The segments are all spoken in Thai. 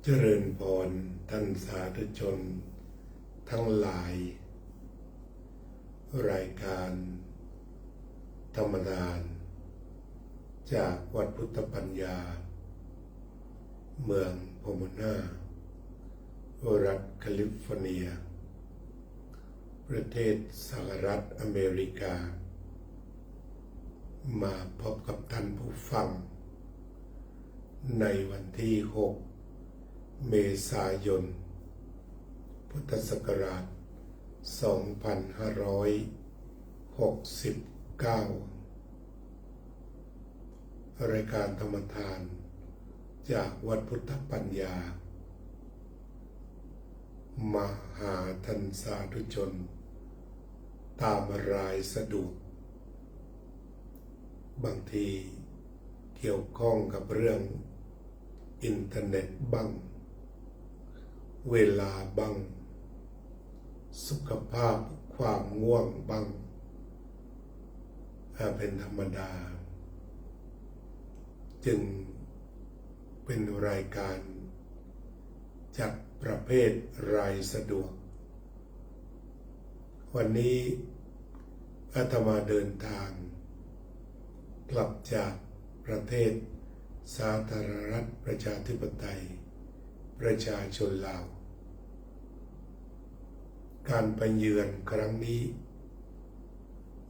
เจริญพรท่านสาธุชนทั้งหลายรายการธรรมดาจากวัดพุทธปัญญาเมืองโพโมนารัฐแคลิฟอร์เนียประเทศสหรัฐอเมริกามาพบกับท่านผู้ฟังในวันที่6 เมษายน พุทธศักราช 2569 รายการธรรมทานจากวัดพุทธปัญญามาหาท่านสาธุชนตามรายสะดวกบางทีเกี่ยวข้องกับเรื่องอินเทอร์เน็ตบ้างเวลาบ้างสุขภาพความง่วงบ้างเป็นธรรมดาจึงเป็นรายการจัดประเภทรายสะดวกวันนี้อาตมาเดินทางกลับจากประเทศสาธารณรัฐประชาธิปไตยประชาชนลาวการไปเยือนครั้งนี้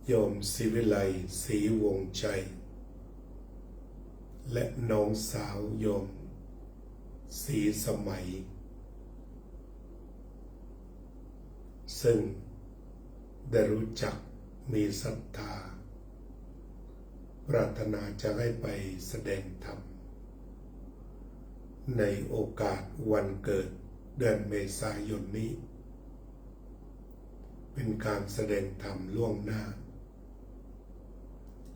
โยมศิวิไลศรีวงใจและน้องสาวโยมศรีสมัยซึ่งได้รู้จักมีศรัทธาปรารถนาจะให้ไปแสดงธรรมในโอกาสวันเกิดเดือนเมษายนนี้เป็นการแสดงธรรมล่วงหน้า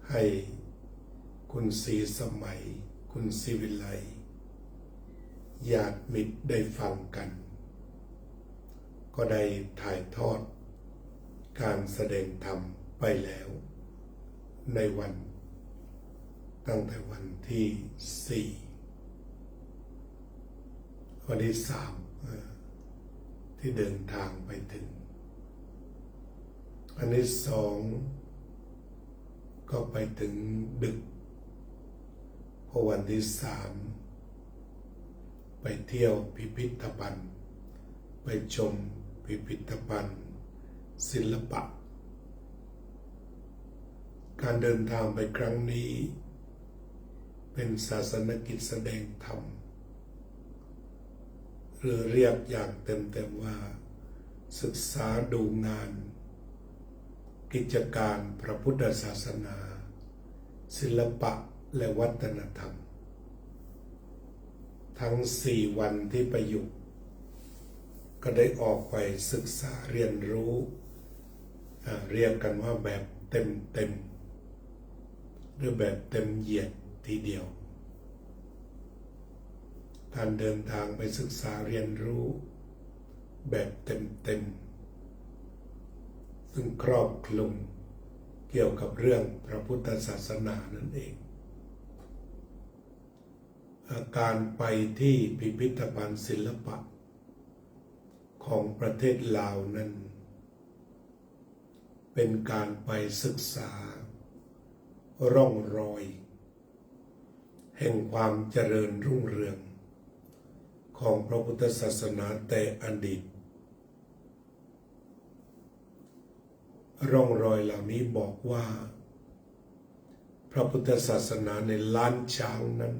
ให้คุณศรีสมัยคุณศิวิไลญาติมิตรได้ฟังกันก็ได้ถ่ายทอดการแสดงธรรมไปแล้วในวันตั้งแต่วันที่4วันที่3ที่เดินทางไปถึงอันที่2ก็ไปถึงดึกพอวันที่3ไปเที่ยวพิพิธภัณฑ์ไปชมพิพิธภัณฑ์ศิลปะการเดินทางไปครั้งนี้เป็นศาสนกิจแสดงธรรมหรือเรียกอย่างเต็มๆว่าศึกษาดูงานกิจการพระพุทธศาสนาศิลปะและวัฒนธรรมทั้ง4 วันที่ไปอยู่ก็ได้ออกไปศึกษาเรียนรู้เรียกกันว่าแบบเต็มหรือแบบเต็มเหยียดทีเดียวการเดินทางไปศึกษาเรียนรู้แบบเต็มซึ่งครอบคลุมเกี่ยวกับเรื่องพระพุทธศาสนานั่นเองการไปที่พิพิธภัณฑ์ศิลปะของประเทศลาวนั้นเป็นการไปศึกษาร่องรอยแห่งความเจริญรุ่งเรืองของพระพุทธศาสนาแต่อดีตร่องรอยเหล่านี้บอกว่าพระพุทธศาสนาในล้านช้างนั้น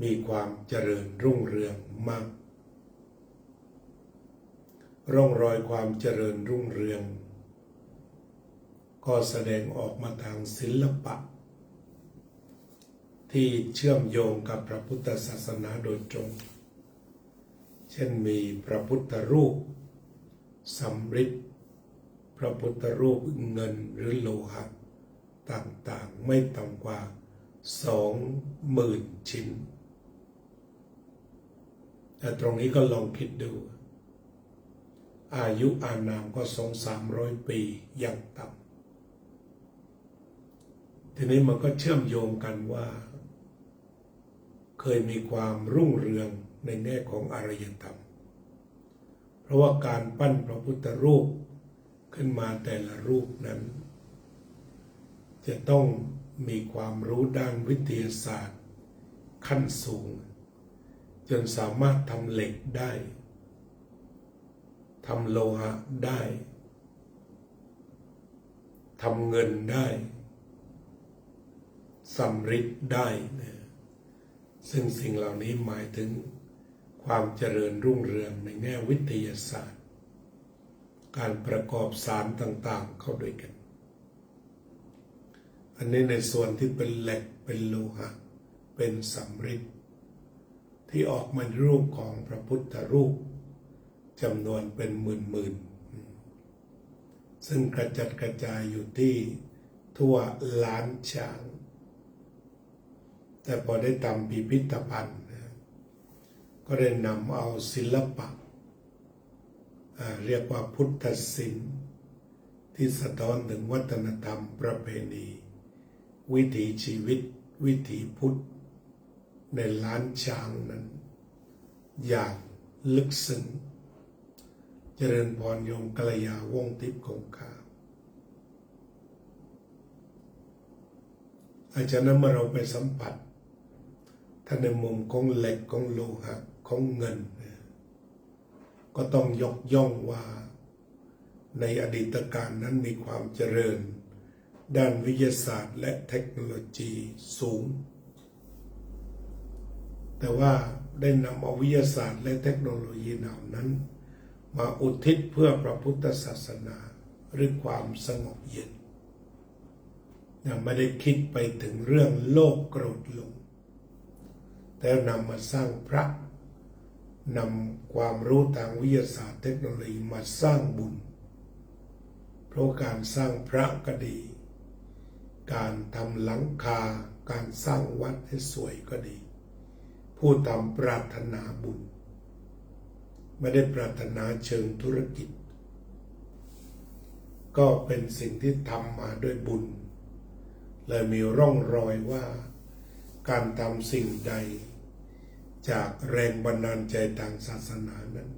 มีความเจริญรุ่งเรืองมากร่องรอยความเจริญรุ่งเรืองก็แสดงออกมาทางศิลปะที่เชื่อมโยงกับพระพุทธศาสนาโดยตรงเช่นมีพระพุทธรูปสำริดพระพุทธรูปเงินหรือโลหะต่างๆไม่ต่ำกว่า 20,000 ชิ้นแต่ตรงนี้ก็ลองคิดดูอายุอานามก็200-300 ปีอย่างต่ำทีนี้มันก็เชื่อมโยงกันว่าเคยมีความรุ่งเรือง ในแง่ของอารยธรรมเพราะว่าการปั้นพระพุทธรูปขึ้นมาแต่ละรูปนั้น จะต้องมีความรู้ด้านวิทยาศาสตร์ขั้นสูงจนสามารถทำเหล็กได้ทำโลหะได้ทำเงินได้สำริดได้ซึ่งสิ่งเหล่านี้หมายถึงความเจริญรุ่งเรืองในแง่วิทยาศาสตร์การประกอบสารต่างๆเข้าด้วยกันอันนี้ในส่วนที่เป็นเหล็กเป็นโลหะเป็นสำริดที่ออกมารูปของพระพุทธรูปจำนวนเป็นหมื่นๆซึ่งกระจัดกระจายอยู่ที่ทั่วล้านช้างแต่พอได้ทำพิพิธภัณฑ์ก็ได้นำเอาศิลปะเรียกว่าพุทธศิลป์ที่สะท้อนถึงวัฒนธรรมประเพณีวิถีชีวิตวิถีพุทธในล้านช้างนั้นอย่างลึกซึ้งเจริญพรโยมกัลยาวงศ์ทิพย์คงคาอาจารย์นั้นเมื่อเราไปสัมผัสถ้าในมุมของเหล็กของโลหะของเงินก็ต้องยกย่องว่าในอดีตการนั้นมีความเจริญด้านวิทยาศาสตร์และเทคโนโลยีสูงแต่ว่าได้นำเอาวิทยาศาสตร์และเทคโนโลยีเหล่านั้นมาอุทิศเพื่อพระพุทธศาสนาหรือความสงบเย็นยังไม่ได้คิดไปถึงเรื่องโลภโกรธหลงแต่นำมาสร้างพระนำความรู้ทางวิทยาศาสตร์เทคโนโลยีมาสร้างบุญเพราะการสร้างพระก็ดีการทำหลังคาการสร้างวัดให้สวยก็ดีผู้ทำปรารถนาบุญไม่ได้ปรารถนาเชิงธุรกิจก็เป็นสิ่งที่ทำมาด้วยบุญเลยมีร่องรอยว่าการทำสิ่งใดจากแรงบันดาลใจทางศาสนานั้น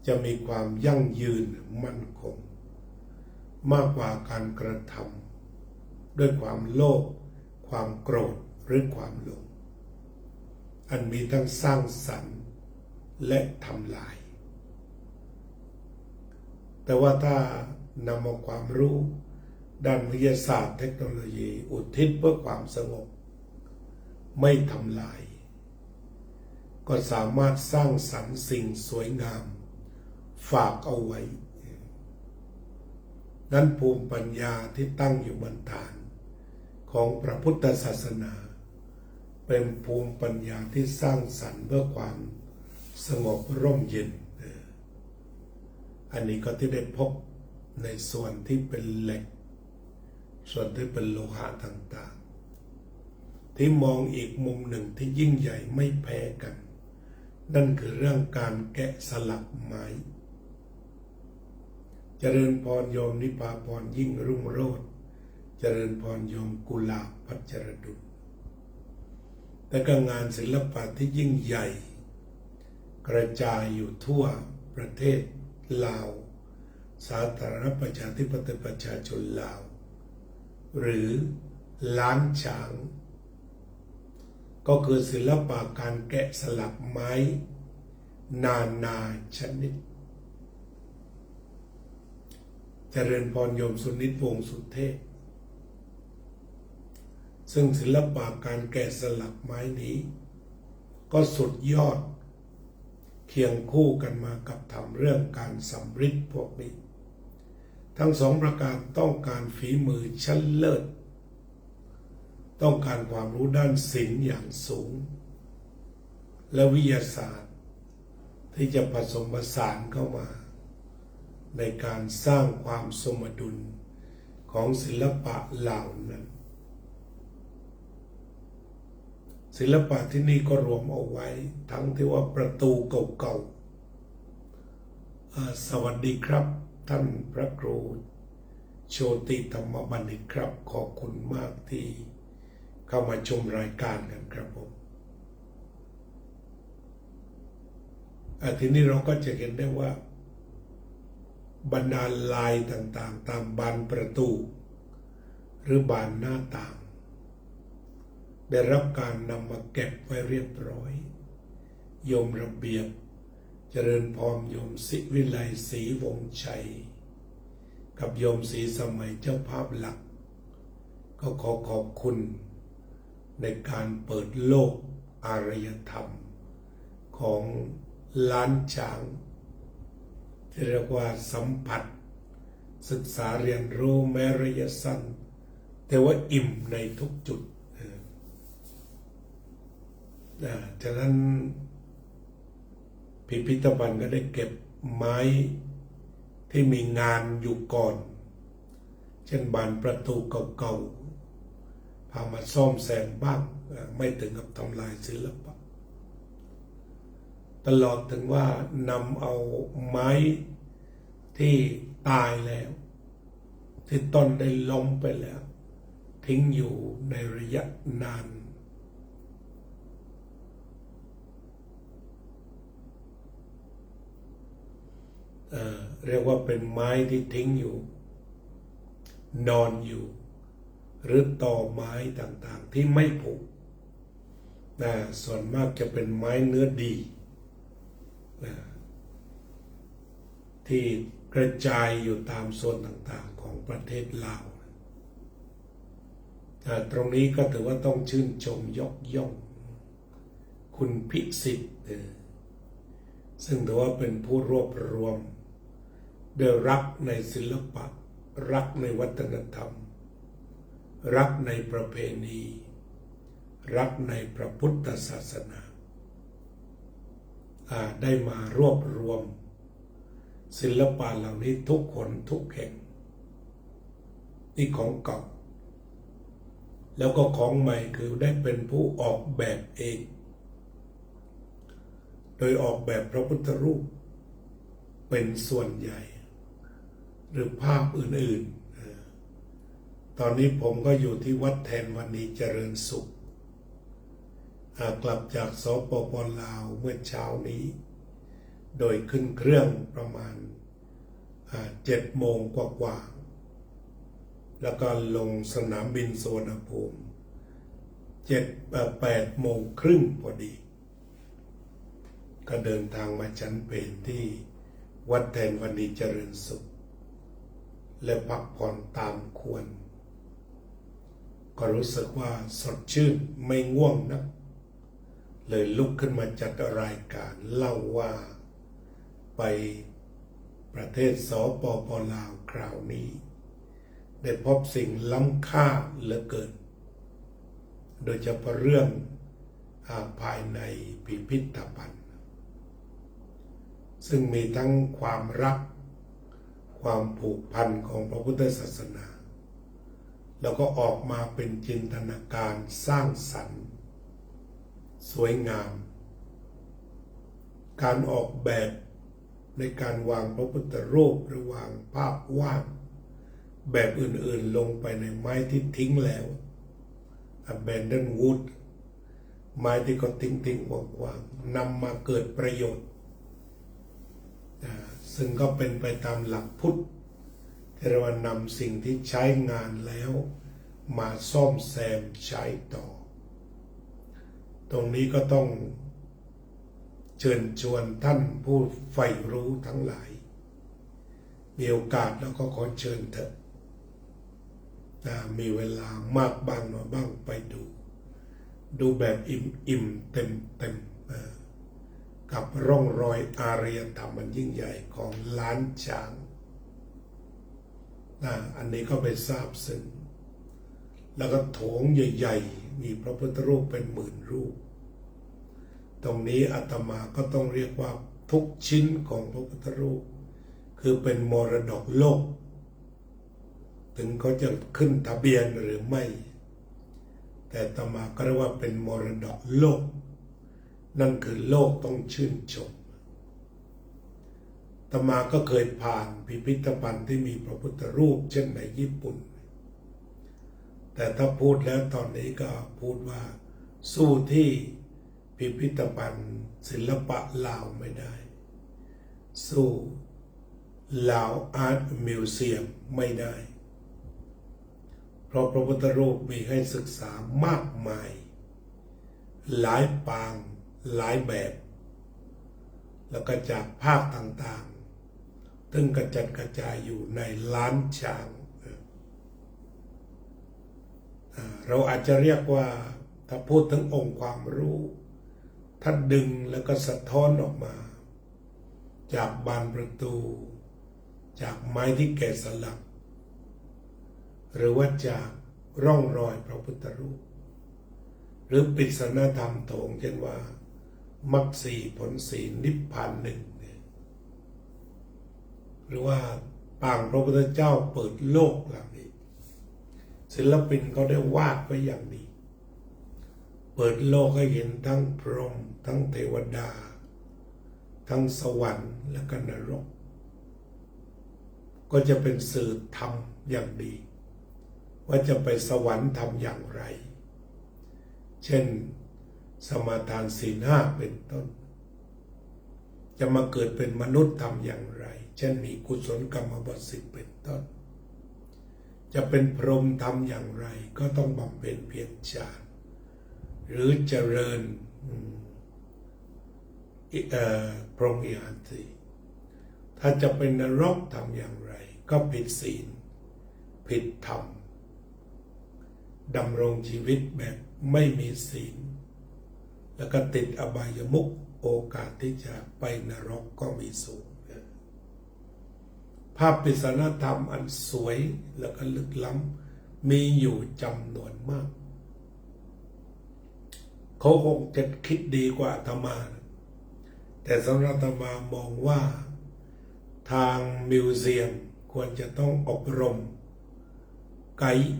จะมีความยั่งยืนมั่นคงมากกว่าการกระทำด้วยความโลภความโกรธหรือความหลงอันมีทั้งสร้างสรรค์และทำลายแต่ว่าถ้านำเอาความรู้ด้านวิทยาศาสตร์เทคโนโลยีอุทิศเพื่อความสงบไม่ทำลายก็สามารถสร้างสรรค์สิ่งสวยงามฝากเอาไว้นั้นภูมิปัญญาที่ตั้งอยู่บนฐานของพระพุทธศาสนาเป็นภูมิปัญญาที่สร้างสรรค์เพื่อความสงบร่มเย็นอันนี้ก็ที่ได้พบในส่วนที่เป็นเหล็กส่วนที่เป็นโลหะต่างๆที่มองอีกมุมหนึ่งที่ยิ่งใหญ่ไม่แพ้กันนั่นคือเรื่องการแกะสลักไม้เจริญพรโยมนิพาพรยิ่งรุ่งโรจน์เจริญพรโยมกุลาภพัชรดุลแต่ก็งานศิลปะที่ยิ่งใหญ่กระจายอยู่ทั่วประเทศลาวสาธารณรัฐประชาธิปไตยประชาชนลาวหรือล้านช้างก็คือศิลปะการแกะสลักไม้นานาชนิดเจริญพรโยมสุนิตวงศ์สุเทพซึ่งศิลปะการแกะสลักไม้นี้ก็สุดยอดเคียงคู่กันมากับทำเรื่องการสำริดพวกนี้ทั้งสองประการต้องการฝีมือชั้นเลิศต้องการความรู้ด้านศิลป์อย่างสูงและวิทยาศาสตร์ที่จะผสมผสานเข้ามาในการสร้างความสมดุลของศิลปะเหล่านั้นศิลปะที่นี่ก็รวมเอาไว้ทั้งที่ว่าประตูเก่าๆสวัสดีครับท่านพระครูโชติธรรมบัณฑิตครับขอบคุณมากที่เข้ามาชมรายการกันครับผม ทีนี้เราก็จะเห็นได้ว่าบรรดาลายต่างๆตามบานประตูหรือบานหน้าต่างได้รับการนำมาเก็บไว้เรียบร้อยโยมระเบียบเจริญพรโยมศิวิไลศรีวงศ์ชัยกับโยมศรีสมัยเจ้าภาพหลักก็ขอขอบคุณในการเปิดโลกอารยธรรมของล้านช้างที่เรียกว่าสัมผัสศึกษาเรียนรู้แม้ระยะสั้นแต่ว่าอิ่มในทุกจุดฉะนั้นพิพิธภัณฑ์ก็ได้เก็บไม้ที่มีงานอยู่ก่อนเช่นบานประตูเก่าๆพามาซ่อมแซมบ้างไม่ถึงกับทำลายศิลปะตลอดถึงว่านำเอาไม้ที่ตายแล้วที่ต้นได้ล้มไปแล้วทิ้งอยู่ในระยะนานเรียกว่าเป็นไม้ที่ทิ้งอยู่นอนอยู่หรือต่อไม้ต่างๆที่ไม่ผุส่วนมากจะเป็นไม้เนื้อดีที่กระจายอยู่ตามส่วนต่างๆของประเทศลาวตรงนี้ก็ถือว่าต้องชื่นชมยกย่องคุณพิสิทธิ์ซึ่งถือว่าเป็นผู้รวบรวมด้วยรักในศิลปะรักในวัฒนธรรมรักในประเพณีรักในพระพุทธศาสนาได้มารวบรวมศิลปะเหล่านี้ทุกคนทุกแห่งนี่ของเก่าแล้วก็ของใหม่คือได้เป็นผู้ออกแบบเองโดยออกแบบพระพุทธรูปเป็นส่วนใหญ่หรือภาพอื่นๆตอนนี้ผมก็อยู่ที่วัดแทนวันนี้เจริญสุขกลับจากสปป.ลาวเมื่อเช้านี้โดยขึ้นเครื่องประมาณ7 โมงกว่าๆแล้วก็ลงสนามบินสุวรรณภูมิ8 โมงครึ่งพอดีก็เดินทางมาชั้นเพลที่วัดแทนวันนี้เจริญสุขและพักผ่อนตามควรก็รู้สึกว่าสดชื่นไม่ง่วงนักเลยลุกขึ้นมาจัดรายการเล่าว่าไปประเทศสปป.ลาวคราวนี้ได้พบสิ่งล้ำค่าเหลือเกินโดยเฉพาะเรื่องภายในพิพิธภัณฑ์ซึ่งมีทั้งความรักความผูกพันของพระพุทธศาสนาแล้วก็ออกมาเป็นจินตนาการสร้างสรรค์สวยงามการออกแบบในการวางพระพุทธรูปหรือวางภาพวาดแบบอื่นๆลงไปในไม้ที่ทิ้งแล้ว abandoned wood ไม้ที่ก็ทิ้งวางๆนำมาเกิดประโยชน์ซึ่งก็เป็นไปตามหลักพุทธที่เรานำสิ่งที่ใช้งานแล้วมาซ่อมแซมใช้ต่อตรงนี้ก็ต้องเชิญชวนท่านผู้ใฝ่รู้ทั้งหลายมีโอกาสแล้วก็ขอเชิญเถอะมีเวลามากบ้างน้อยบ้างไปดูแบบอิ่มเต็มกับร่องรอยอารยธรรมมันยิ่งใหญ่ของล้านช้างอันนี้ก็ไปทราบซึ้งแล้วก็โถงใหญ่ๆมีพระพุทธรูปเป็น10,000 รูปตรงนี้อาตมาก็ต้องเรียกว่าทุกชิ้นของพระพุทธรูปคือเป็นมรดกโลกถึงเขาจะขึ้นทะเบียนหรือไม่แต่อาตมาก็เรียกว่าเป็นมรดกโลกนั่นคือโลกต้องชื่นชมอาตมาก็เคยผ่านพิพิธภัณฑ์ที่มีพระพุทธรูปเช่นในญี่ปุ่นแต่ถ้าพูดแล้วตอนนี้ก็พูดว่าสู้ที่พิพิธภัณฑ์ศิลปะลาวไม่ได้ สู้ลาวอาร์ตมิวเซียมไม่ได้ เพราะพระพุทธรูปมีให้ศึกษามากมายหลายปางหลายแบบ แล้วก็จากภาคต่างๆซึ่งกระจัดกระจายอยู่ในล้านช้างเราอาจจะเรียกว่าถ้าพูดถึงองค์ความรู้ถ้าดึงแล้วก็สะท้อนออกมาจากบานประตูจากไม้ที่แกะสลักหรือว่าจากร่องรอยพระพุทธรูปหรือปริศนาธรรมโถงเช่นว่ามรรคสี่ผลสี่นิพพานหนึ่งหรือว่าปางพระพุทธเจ้าเปิดโลกเหล่านี้ศิลปินเขาได้วาดไว้อย่างนี้เปิดโลกให้เห็นทั้งพรหมทั้งเทวดาทั้งสวรรค์และก็นรกก็จะเป็นสื่อธรรมอย่างดีว่าจะไปสวรรค์ทำอย่างไรเช่นสมาทานศีลห้าเป็นต้นจะมาเกิดเป็นมนุษย์ทำอย่างไรเช่นมีกุศลกรรมบท10เป็นต้นจะเป็นพรหมทำอย่างไรก็ต้องบำเพ็ญเพียรฌานหรือเจริญพรหมิหารสี่ถ้าจะเป็นนรกทำอย่างไรก็ผิดศีลผิดธรรมดำรงชีวิตแบบไม่มีศีลแล้วก็ติดอบายมุขโอกาสที่จะไปนรกก็มีสูงภาพปริศนาธรรมอันสวยแล้วก็ลึกล้ำมีอยู่จำนวนมากเขาคงจะคิดดีกว่าอาตมาแต่สำหรับอาตมามองว่าทางมิวเซียมควรจะต้องอบรมไกด์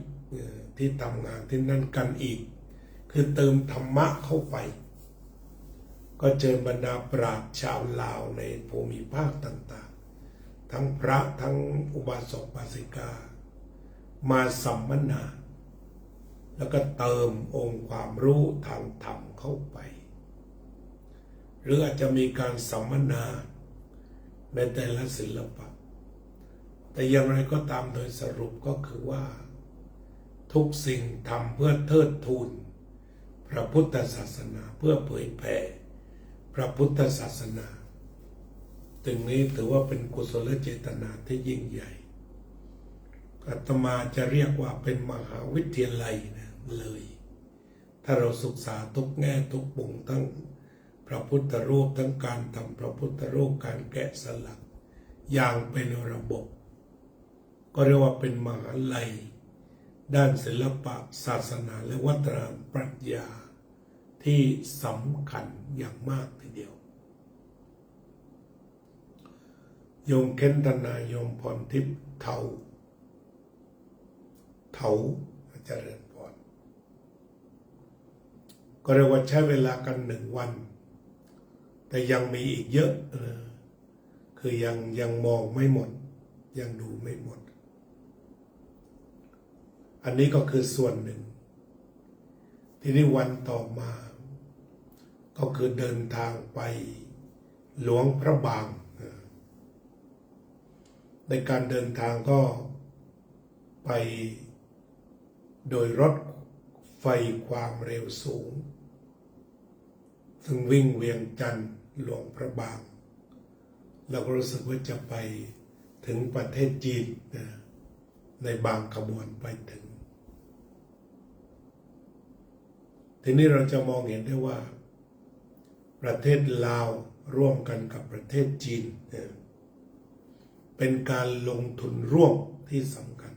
ที่ทำงานที่นั่นกันอีกคือเติมธรรมะเข้าไปก็เจอบรรดาปราชญ์ชาวลาวในภูมิภาคต่างๆทั้งพระทั้งอุบาสกอุบาสิกามาสัมมนาแล้วก็เติมองค์ความรู้ทางธรรมเข้าไปหรืออาจจะมีการสัมมนาในแต่ละศิลปะแต่อย่างไรก็ตามโดยสรุปก็คือว่าทุกสิ่งทำเพื่อเทิดทูนพระพุทธศาสนาเพื่อเผยแผ่พระพุทธศาสนาถึงนี้ถือว่าเป็นกุศลเจตนาที่ยิ่งใหญ่อาตมาจะเรียกว่าเป็นมหาวิทยาลัยนะเลยถ้าเราศึกษาทุกแง่ทุกมุมทั้งพระพุทธรูปทั้งการทำพระพุทธรูปการแกะสลักอย่างเป็นระบบก็เรียกว่าเป็นมหาลัยด้านศิลปะศาสนาและวัฒนธรรมปรัชญาที่สำคัญอย่างมากทีเดียวโยมเคนธนาโยมพรทิพย์เถาเจริญพรก็เรียกว่าใช้เวลากัน1 วันแต่ยังมีอีกเยอะคือยังมองไม่หมดยังดูไม่หมดอันนี้ก็คือส่วนหนึ่งทีนี้วันต่อมาก็คือเดินทางไปหลวงพระบางในการเดินทางก็ไปโดยรถไฟความเร็วสูงซึ่งวิ่งเวียงจันทร์หลวงพระบางเราก็รู้สึกว่าจะไปถึงประเทศจีนในบางขบวนไปถึงทีนี้เราจะมองเห็นได้ว่าประเทศลาวร่วมกันกับประเทศจีนเป็นการลงทุนร่วมที่สำคัญ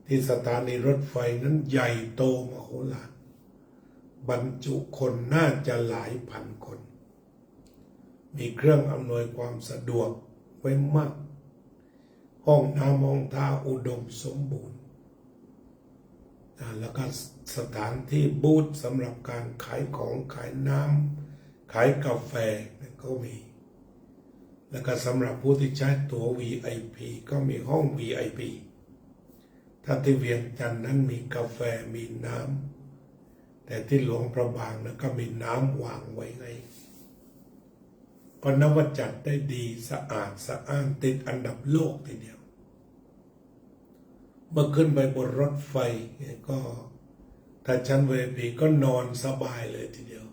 ที่สถานีรถไฟนั้นใหญ่โตมโหฬารบรรจุคนน่าจะหลายพันคนมีเครื่องอำนวยความสะดวกไว้มากห้องน้ำห้องท่าอุดมสมบูรณ์แล้วก็สถานที่บูธสำหรับการขายของขายน้ำขายกาแฟก็มีแล้วก็สำหรับผู้ที่ใช้ตั๋ว VIP ก็มีห้อง VIP ถ้าที่เวียงจันทร์นั้นมีกาแฟมีน้ำแต่ที่หลวงพระบางนั้นก็มีน้ำวางไว้ไง ก็นับว่าจัดได้ดีสะอาดสะอ้านติดอันดับโลกทีเดียวเมื่อขึ้นไปบนรถไฟก็ถ้าชั้น VIP ก็นอนสบายเลยทีเดียว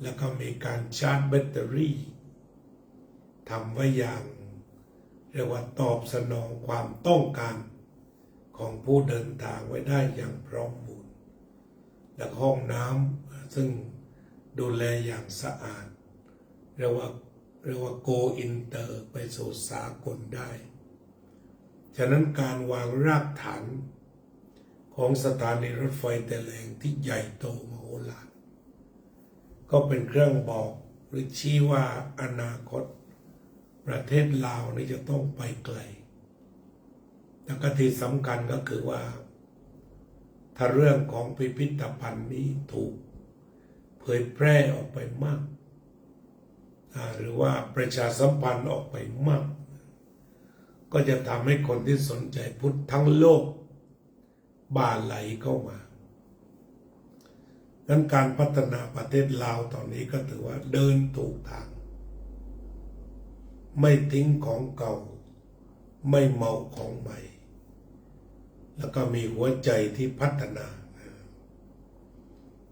แล้วก็มีการชาร์จแบตเตอรี่ทำไว้อย่างเรียกว่าตอบสนองความต้องการของผู้เดินทางไว้ได้อย่างพร้อมบูรณ์และห้องน้ำซึ่งดูแลอย่างสะอาดเรียกว่าโกอินเตอร์ไปสู่สากลได้ฉะนั้นการวางรากฐานของสถานีรถไฟแต่ละแห่งที่ใหญ่โตมโหฬารก็เป็นเครื่องบอกหรือชี้ว่าอนาคตประเทศลาวนี่จะต้องไปไกลแล้วก็ที่สำคัญก็คือว่าถ้าเรื่องของพิพิธภัณฑ์นี้ถูกเผยแพร่ออกไปมากหรือว่าประชาสัมพันธ์ออกไปมากก็จะทำให้คนที่สนใจพุทธทั้งโลกบ่าไหลเข้ามาดังนั้นการพัฒนาประเทศลาวตอนนี้ก็ถือว่าเดินถูกทางไม่ทิ้งของเก่าไม่เมาของใหม่แล้วก็มีหัวใจที่พัฒนา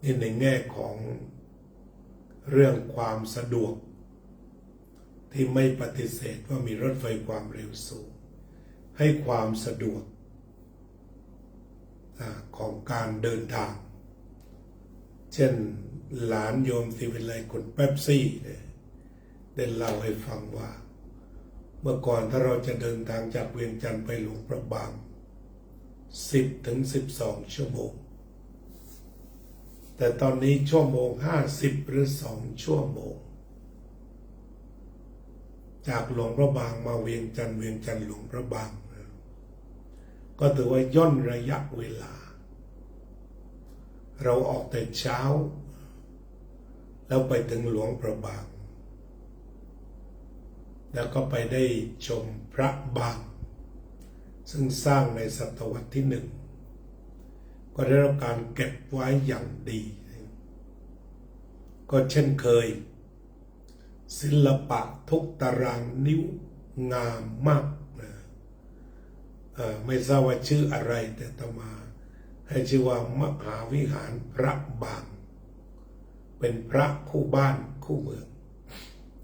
นี่ในแง่ของเรื่องความสะดวกที่ไม่ปฏิเสธว่ามีรถไฟความเร็วสูงให้ความสะดวกของการเดินทางเช่นหลานโยมศิวิไลคนเป๊ปซี่ได้เล่าให้ฟังว่าเมื่อก่อนถ้าเราจะเดินทางจากเวียงจันทร์ไปหลวงพระบาง10 ถึง 12 ชั่วโมงแต่ตอนนี้ชั่วโมง50 หรือ 2 ชั่วโมงจากหลวงพระบางมาเวียงจันทร์หลวงพระบางก็ถือว่าย่นระยะเวลาเราออกแต่เช้าแล้วไปถึงหลวงพระบางแล้วก็ไปได้ชมพระบางซึ่งสร้างในศตวรรษที่ 1ก็ได้รับการเก็บไว้อย่างดีก็เช่นเคยศิลปะทุกตารางนิ้วงามมากไม่ทราบว่าชื่ออะไรแต่ต่อมาให้ชื่อว่ามหาวิหารพระบางเป็นพระคู่บ้านคู่เมือง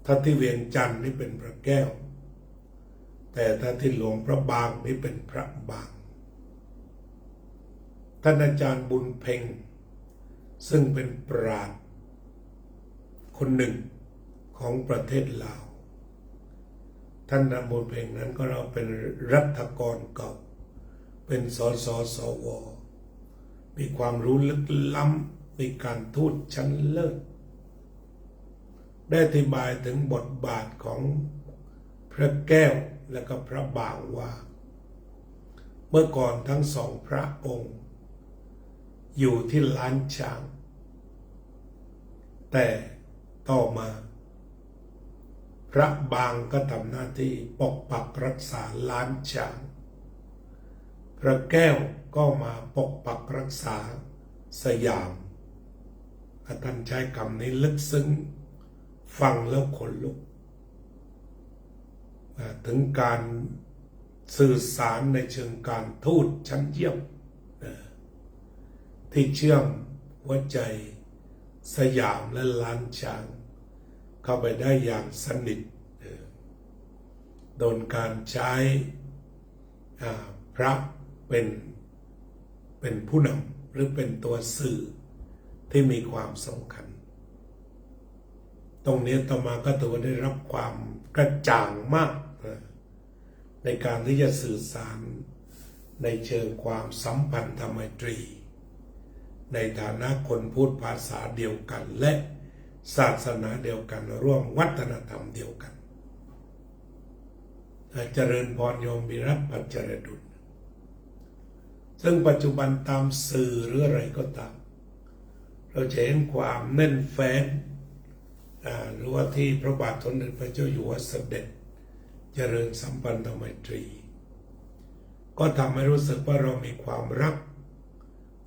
ถ้าที่เวียงจันทร์นี่เป็นพระแก้วแต่ถ้าที่หลวงพระบางนี่เป็นพระบางท่านอาจารย์บุญเพ็งซึ่งเป็นปราชญ์คนหนึ่งของประเทศลาวท่านอาจารย์บุญเพ็งนั้นก็เราเป็นรัฐกรเก่าเป็นสสสวมีความรู้ลึกล้ำมีการทูตชั้นเลิศได้อธิบายถึงบทบาทของพระแก้วและก็พระบางว่าเมื่อก่อนทั้งสองพระองค์อยู่ที่ล้านช้างแต่ต่อมาพระบางก็ทำหน้าที่ปกปักรักษาล้านช้างพระแก้วก็มาปกปักรักษาสยามท่านใช้คำนี้ลึกซึ้งฟังแล้วขนลุกถึงการสื่อสารในเชิงการทูตชั้นเยี่ยมที่เชื่อมหัวใจสยามและล้านช้างเข้าไปได้อย่างสนิทโดนการใช้พระเป็นผู้นำหรือเป็นตัวสื่อที่มีความสำคัญตรงนี้ต่อมาก็ถือว่าได้รับความกระจ่างมากในการที่จะสื่อสารในเชิงความสัมพันธไมตรีในฐานะคนพูดภาษาเดียวกันและศาสนาเดียวกันร่วมวัฒนธรรมเดียวกันเจริญพรโยมวิรัตปัจจรดุลซึ่งปัจจุบันตามสื่อหรืออะไรก็ตามเราจะเห็นความแน่นแฟ้นหรือว่าที่พระบาทสมเด็จพระเจ้าอยู่หัวเสด็จเจริญสัมพันธไมตรีก็ทำให้รู้สึกว่าเรามีความรัก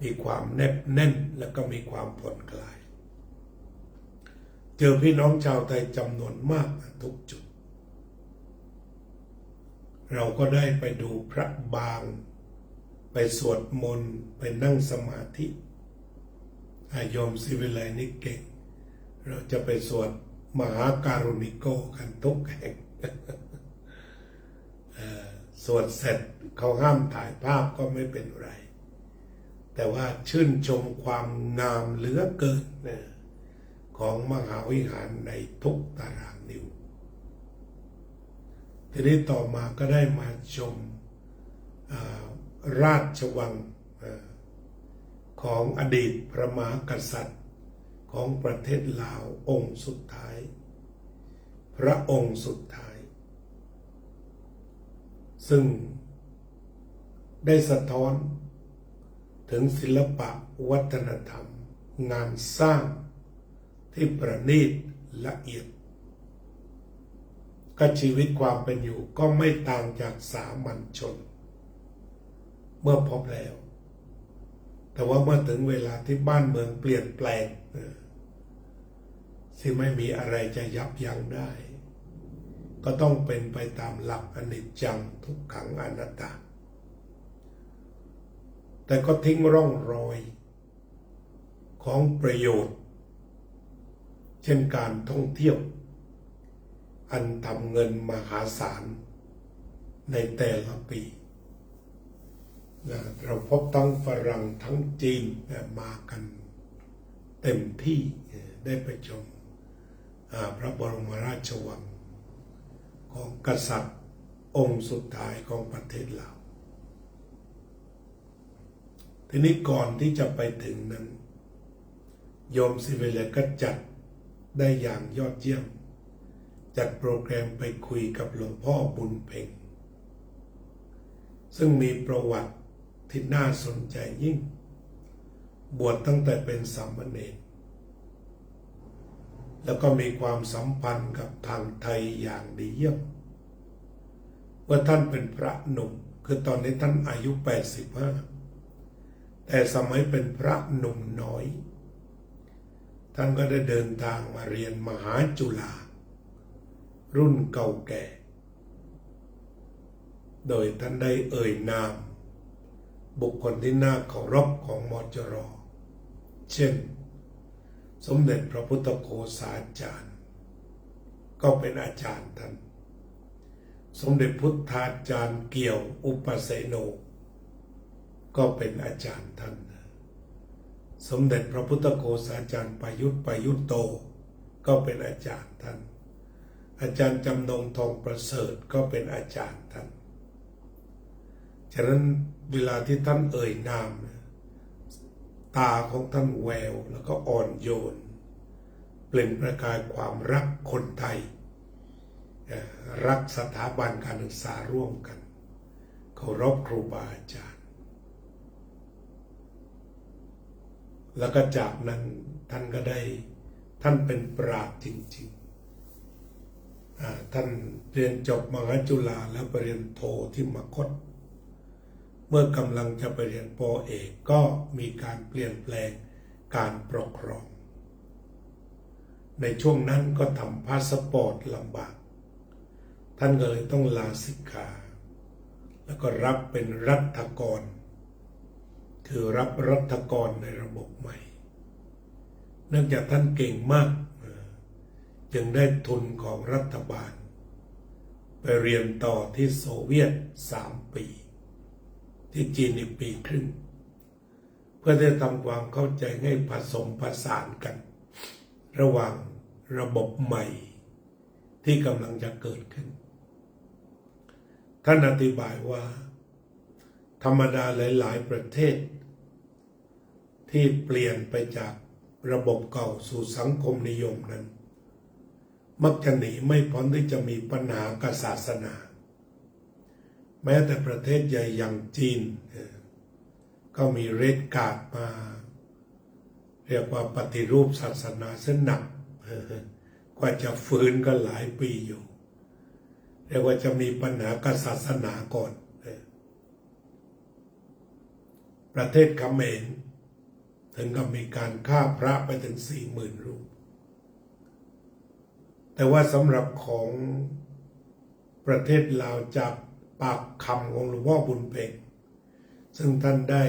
มีความแนบแน่นและก็มีความผ่อนคลาย เจอพี่น้องชาวไทยจำนวนมากทุกจุดเราก็ได้ไปดูพระบางไปสวดมนต์ไปนั่งสมาธิโยมศิวิไลนี่เก่งเราจะไปสวดมหาการุณิโกกันทุกแห่ง สวดเสร็จเขาห้ามถ่ายภาพก็ไม่เป็นไรแต่ว่าชื่นชมความงามเหลือเกินของมหาวิหารในทุกตารางนิ้วทีนี้ต่อมาก็ได้มาชมราชวังของอดีตพระมหากษัตริย์ของประเทศลาวองค์สุดท้ายพระองค์สุดท้ายซึ่งได้สะท้อนถึงศิลปะวัฒนธรรมงานสร้างที่ประณีตละเอียดก็ชีวิตความเป็นอยู่ก็ไม่ต่างจากสามัญชนเมื่อพบแล้วแต่ว่าเมื่อถึงเวลาที่บ้านเมืองเปลี่ยนแปลงที่ไม่มีอะไรจะยับยั้งได้ก็ต้องเป็นไปตามหลักอนิจจังทุกขังอนัตตาแต่ก็ทิ้งร่องรอยของประโยชน์เช่นการท่องเที่ยวอันทำเงินมหาศาลในแต่ละปีเราพบทั้งฝรั่งทั้งจีนมากันเต็มที่ได้ไปชมพระบรมราชวังของกษัตริย์องค์สุดท้ายของประเทศลาวทีนี้ก่อนที่จะไปถึงนั้นโยมศิวิไลก็จัดได้อย่างยอดเยี่ยมจัดโปรแกรมไปคุยกับหลวงพ่อบุญเพ็งซึ่งมีประวัติที่น่าสนใจยิ่งบวชตั้งแต่เป็นสามเณรแล้วก็มีความสัมพันธ์กับทางไทยอย่างดีเยี่ยมว่าท่านเป็นพระหนุ่มคือตอนนี้ท่านอายุ85แต่สมัยเป็นพระหนุ่มน้อยท่านก็ได้เดินทางมาเรียนมหาจุฬารุ่นเก่าแก่โดยท่านได้เอ่ยนามบุคคลที่น่าเคารพของมจร.เช่นสมเด็จพระพุทธโฆษาจารย์ก็เป็นอาจารย์ท่านสมเด็จพุทธาจารย์เกี่ยวอุปเสโนก็เป็นอาจารย์ท่านสมเด็จพระพุทธโฆษาจารย์ประยุตโตก็เป็นอาจารย์ท่านอาจารย์จำนงทองประเสริฐก็เป็นอาจารย์ท่านฉะนั้นเวลาที่ท่านเอ่ยนามตาของท่านแววแล้วก็อ่อนโยนเปล่งประกายความรักคนไทยรักสถาบันการศึกษาร่วมกันเคารพครูบาอาจารย์แล้วก็จากนั้นท่านก็ได้ท่านเป็นปราชญ์จริงๆท่านเรียนจบมหาจุฬาแล้วไปเรียนโทที่มคธเมื่อกำลังจะไปเรียนป.เอกก็มีการเปลี่ยนแปลงการปกครองในช่วงนั้นก็ทำพาสปอร์ตลำบากท่านก็เลยต้องลาสิกขาแล้วก็รับเป็นรัฐกรคือรับรัฐกรในระบบใหม่เนื่องจากท่านเก่งมากจึงได้ทุนของรัฐบาลไปเรียนต่อที่โซเวียต3 ปีที่จีน1 ปีครึ่งเพื่อจะทำความเข้าใจให้ผสมผสานกันระหว่างระบบใหม่ที่กำลังจะเกิดขึ้นท่านอธิบายว่าธรรมดาหลายๆประเทศที่เปลี่ยนไปจากระบบเก่าสู่สังคมนิยมนั้นมักจะหนีไม่พ้นที่จะมีปัญหากับศาสนาแม้แต่ประเทศใหญ่อย่างจีนก็มีเรดการ์ดมาเรียกว่าปฏิรูปศาสนาเส้นหนักกว่าจะฟื้นก็หลายปีอยู่เรียกว่าจะมีปัญหากับศาสนาก่อนประเทศเขมรถึงกับมีการฆ่าพระไปถึง 40,000 รูป แต่ว่าสำหรับของประเทศลาวจากปากคำของหลวงพ่อบุญเพ็งซึ่งท่านได้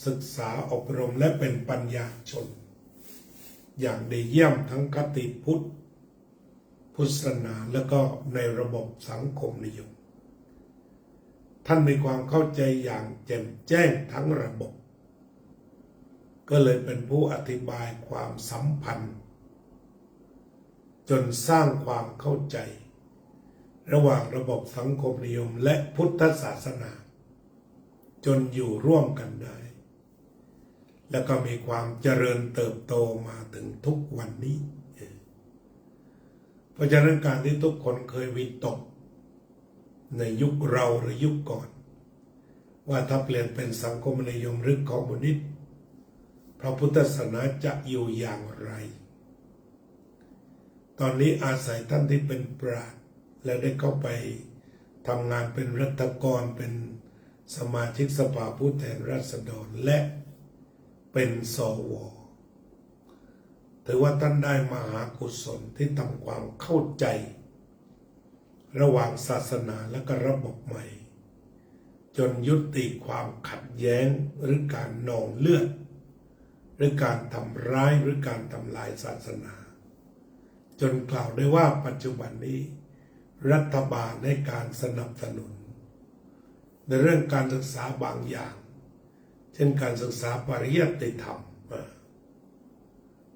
ศึกษาอบรมและเป็นปัญญาชนอย่างดีเยี่ยมทั้งคติพุทธพุทธศาสนาและก็ในระบบสังคมนิยมท่านมีความเข้าใจอย่างแจ่มแจ้งทั้งระบบก็เลยเป็นผู้อธิบายความสัมพันธ์จนสร้างความเข้าใจระหว่างระบบสังคมนิยมและพุทธศาสนาจนอยู่ร่วมกันได้แล้วก็มีความเจริญเติบโตมาถึงทุกวันนี้เพราะฉะนั้นการที่ทุกคนเคยวิตกในยุคเราหรือยุคก่อนว่าถ้าเปลี่ยนเป็นสังคมนิยมหรือคอมมิวนิสต์พระพุทธศาสนาจะอยู่อย่างไรตอนนี้อาศัยท่านที่เป็นปราชญ์และได้เข้าไปทำงานเป็นรัฐกรเป็นสมาชิกสภาผู้แทนราษฎรและเป็นสว.ถือว่าท่านได้มหากุศลที่ทำความเข้าใจระหว่างศาสนาและก็ระบบใหม่จนยุติความขัดแย้งหรือการนองเลือดหรือการทำร้ายหรือการทำลายศาสนาจนกล่าวได้ว่าปัจจุบันนี้รัฐบาลให้การสนับสนุนในเรื่องการศึกษาบางอย่างเช่นการศึกษาปริยัติธรรม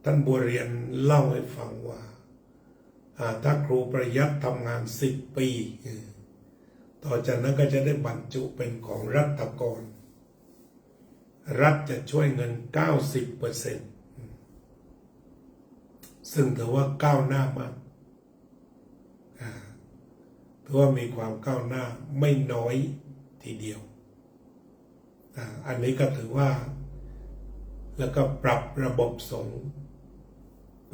ท่านบัวเรียนเล่าให้ฟังว่าถ้าครูปริยัติทำงาน10 ปีต่อจากนั้นก็จะได้บรรจุเป็นของรัฐกรรัฐจะช่วยเงิน 90%ซึ่งถือว่าก้าวหน้ามากถือว่ามีความก้าวหน้าไม่น้อยทีเดียวอันนี้ก็ถือว่าแล้วก็ปรับระบบสงฆ์เ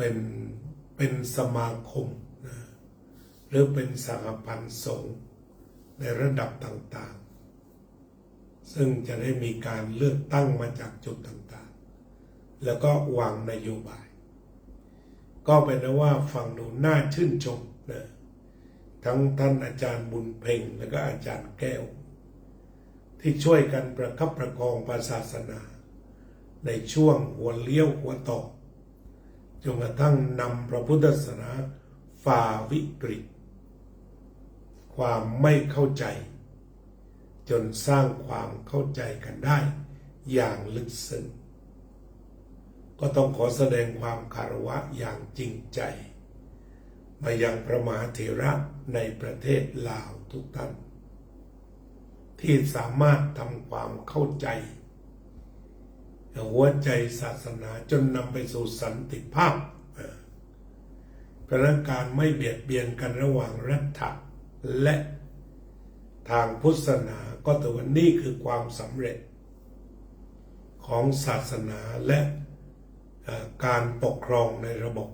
ป็นสมาคมหรือเป็นสหพันธ์สงฆ์ในระดับต่างๆซึ่งจะได้มีการเลือกตั้งมาจากจุดต่างๆแล้วก็วางนโยบายก็เป็นว่าฟังดูน่าชื่นชมนะทั้งท่านอาจารย์บุญเพ็งและก็อาจารย์แก้วที่ช่วยกันประคับประคองศาสนาในช่วงหัวเลี้ยวหัวต่อจนกระทั่งนำพระพุทธศาสนาฝ่าวิกฤตความไม่เข้าใจจนสร้างความเข้าใจกันได้อย่างลึกซึ้งก็ต้องขอแสดงความคารวะอย่างจริงใจมายังพระมหาเถระในประเทศลาวทุกท่านที่สามารถทำความเข้าใจหัวใจศาสนาจนนำไปสู่สันติภาพเพราะนั้นการไม่เบียดเบียนกันระหว่างรัฐะและทางพุทธศาสนาก็ถือว่านี่คือความสำเร็จของศาสนาและการปกครองในระบบ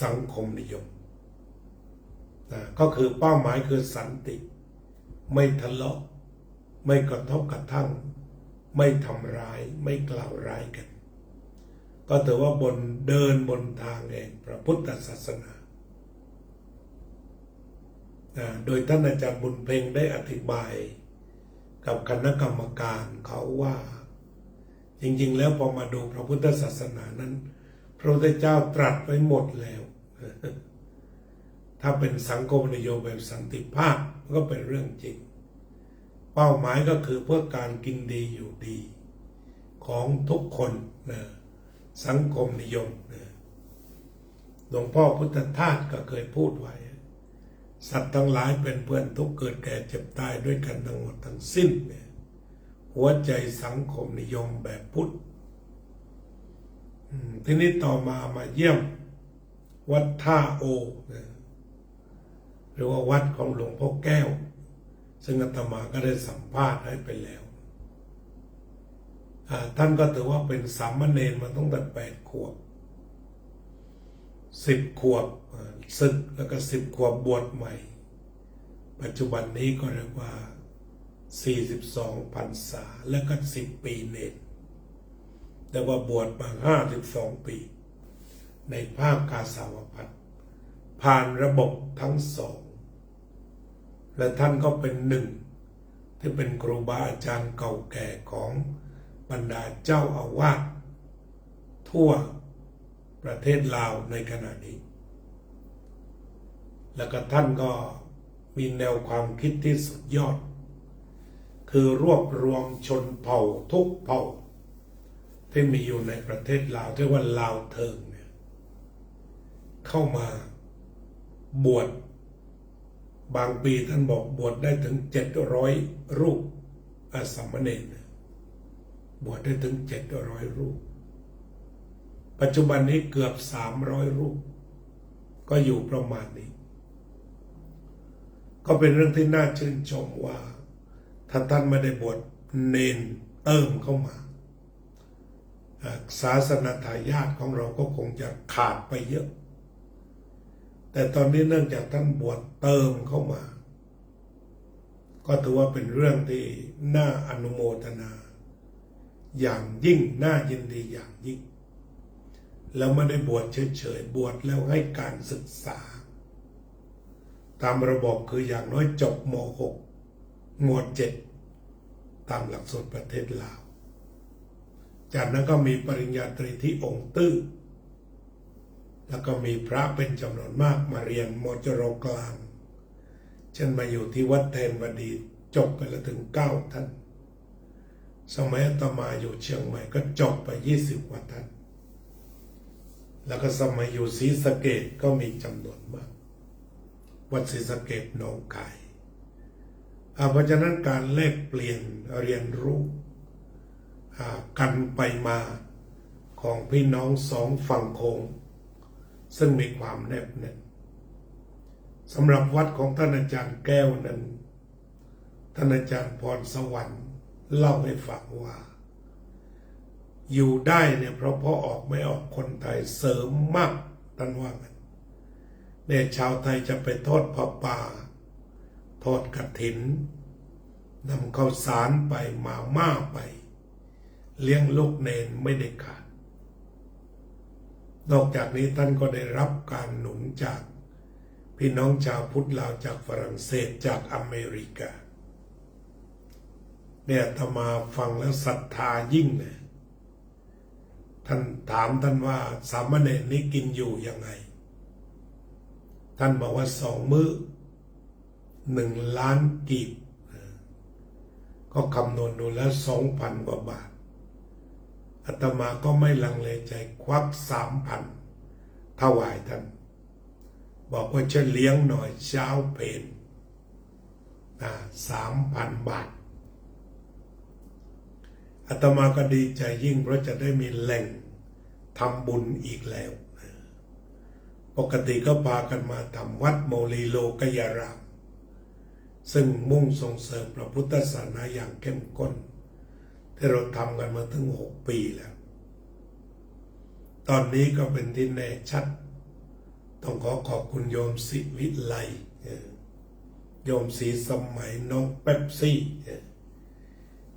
สังคมนิยมก็คือเป้าหมายคือสันติไม่ทะเลาะไม่กระทบกระทั่งไม่ทำร้ายไม่กล่าวร้ายกันก็ถือว่าเดินบนทางแห่งพระพุทธศาสนาโดยท่านอาจารย์บุญเพ็งได้อธิบายกับคณะกรรมการเขาว่าจริงๆแล้วพอมาดูพระพุทธศาสนานั้นพระพุทธเจ้าตรัสไว้หมดแล้วถ้าเป็นสังคมนิยมแบบสันติภาพก็เป็นเรื่องจริงเป้าหมายก็คือเพื่อการกินดีอยู่ดีของทุกคนนะสังคมนิยมนะหลวงพ่อพุทธทาสก็เคยพูดไว้สัตว์ทั้งหลายเป็นเพื่อนทุกเกิดแก่เจ็บตายด้วยกันทั้งหมดทั้งสิ้นเนี่ยหัวใจสังคมนิยมแบบพุทธทีนี้ต่อมาเยี่ยมวัดท่าโอนะหรือว่าวัดของหลวงพ่อแก้วซึ่งอาตมาก็ได้สัมภาษณ์ให้ไปแล้วท่านก็ถือว่าเป็นสามเณรมาตั้งแต่8 ขวบ10 ขวบศึกแล้วก็10 ขวบบวชใหม่ปัจจุบันนี้ก็เรียกว่า42 พรรษาแล้วก็10 ปีเนรแต่ว่าบวชมา52 ปีในภาคกาสาวพัฒน์ภ ผ่านระบบทั้งสองและท่านก็เป็นหนึ่งที่เป็นครูบาอาจารย์เก่าแก่ของบรรดาเจ้าอาวาสทั่วประเทศลาวในขณะนี้แล้วก็ท่านก็มีแนวความคิดที่สุดยอดคือรวบรวมชนเผ่าทุกเผ่าที่มีอยู่ในประเทศลาวที่ว่าลาวเทิงเนี่ยเข้ามาบวชบางปีท่านบอกบวชได้ถึง700รูปสามเณรบวชได้ถึง700รูปปัจจุบันนี้เกือบ300รูปก็อยู่ประมาณนี้ก็เป็นเรื่องที่น่าชื่นชมว่าถ้าท่านไม่ได้บวชเนนเติมเข้ามาศาสนทายาทของเราก็คงจะขาดไปเยอะแต่ตอนนี้เนื่องจากท่านบวชเติมเข้ามาก็ถือว่าเป็นเรื่องที่น่าอนุโมทนาอย่างยิ่งน่ายินดีอย่างยิ่งแล้วไม่ได้บวชเฉยๆบวชแล้วให้การศึกษาตามระบบคืออย่างน้อยจบม.6 หมวด 7ตามหลักสูตรประเทศลาวจากนั้นก็มีปริญญาตรีที่องค์ตื้อแล้วก็มีพระเป็นจำนวนมากมาเรียนมจรกลางเช่นมาอยู่ที่วัดแทนบดีจบไปแล้วถึง9ท่านสมัยอาตมาอยู่เชียงใหม่ก็จบไป20กว่าท่านแล้วก็สมัยอยู่ศรีสะเกษก็มีจำนวนมากวัดศรีสะเกษหนองคายเพราะฉะนั้นการแลกเปลี่ยนเรียนรู้กันไปมาของพี่น้องสองฝั่งโขงซึ่งมีความแนบแน่นสำหรับวัดของท่านอาจารย์แก้วนั้นท่านอาจารย์พรสวรรค์เล่าให้ฟังว่าอยู่ได้เนี่ยเพราะพ่อออกไม่ออกคนไทยเสริมมากท่านว่ากันเนี่ยชาวไทยจะไปทอดผ้าป่าทอดกฐินนำข้าวสารไปมาม่าไปเลี้ยงลูกเนนไม่ได้ขาดนอกจากนี้ท่านก็ได้รับการหนุนจากพี่น้องชาวพุทธลาวจากฝรั่งเศสจากอเมริกาเนี่ยถ้ามาฟังแล้วศรัทธายิ่งเลยท่านถามท่านว่าสามเณรนี้กินอยู่ยังไงท่านบอกว่า2 มื้อ1 ล้านกีบก็คำนวณดูแล้ว 2,000 กว่าบาทอาตมาก็ไม่ลังเลใจควัก 3,000 ถวายท่านบอกว่าจะเลี้ยงหน่อยเช้าเพล3,000 บาทอาตมาก็ดีใจยิ่งเพราะจะได้มีแหล่งทำบุญอีกแล้วปกติก็พากันมาทำวัดโมลีโลกยารามซึ่งมุ่งส่งเสริมพระพุทธศาสนาอย่างเข้มข้นที่เราทำกันมาถึง6 ปีแล้วตอนนี้ก็เป็นที่แน่ชัดต้องขอบคุณโยมศิวิไลโยมศรีสมัยน้องเป๊ปซี่